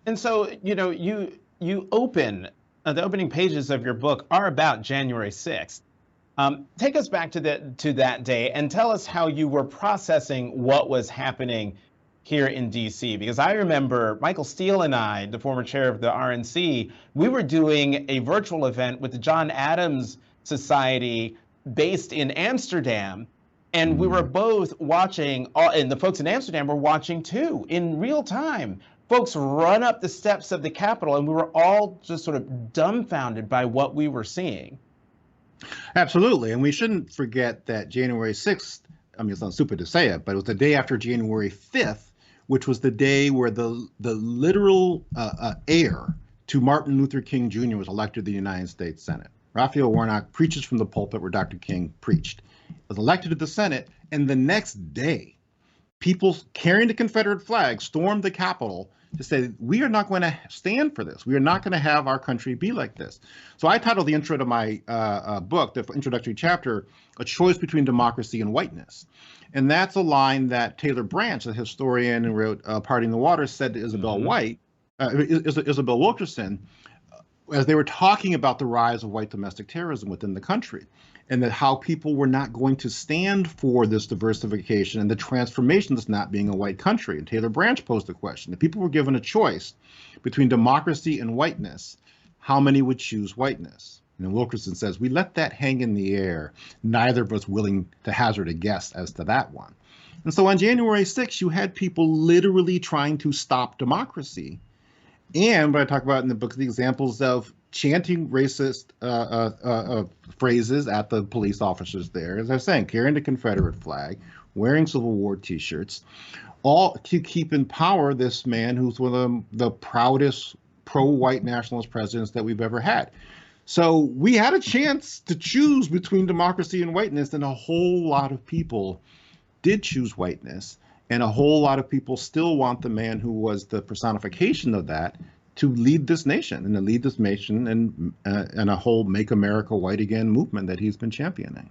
And so, you open the opening pages of your book are about January 6th. Take us back to that day and tell us how you were processing what was happening here in DC. Because I remember Michael Steele and I, the former chair of the RNC, we were doing a virtual event with the John Adams Society based in Amsterdam. And we were both watching, and the folks in Amsterdam were watching too, in real time. Folks run up the steps of the Capitol, and we were all just sort of dumbfounded by what we were seeing. Absolutely. And we shouldn't forget that January 6th, I mean, it sounds stupid to say it, but it was the day after January 5th, which was the day where the literal heir to Martin Luther King Jr. was elected to the United States Senate. Raphael Warnock preaches from the pulpit where Dr. King preached, was elected to the Senate, and the next day, people carrying the Confederate flag stormed the Capitol to say, we are not going to stand for this. We are not going to have our country be like this. So I titled the intro to my book, the introductory chapter, A Choice Between Democracy and Whiteness. And that's a line that Taylor Branch, a historian who wrote Parting the Waters, said to Isabel Isabel Wilkerson, as they were talking about the rise of white domestic terrorism within the country, and that how people were not going to stand for this diversification and the transformation that's not being a white country. And Taylor Branch posed the question: if people were given a choice between democracy and whiteness, how many would choose whiteness? And Wilkerson says, we let that hang in the air. Neither of us willing to hazard a guess as to that one. And so on January 6th, you had people literally trying to stop democracy. And what I talk about in the book, the examples of chanting racist phrases at the police officers there, as I was saying, carrying the Confederate flag, wearing Civil War T-shirts, all to keep in power this man who's one of the proudest pro-white nationalist presidents that we've ever had. So we had a chance to choose between democracy and whiteness, and a whole lot of people did choose whiteness. And a whole lot of people still want the man who was the personification of that to lead this nation and to lead this nation and a whole Make America White Again movement that he's been championing.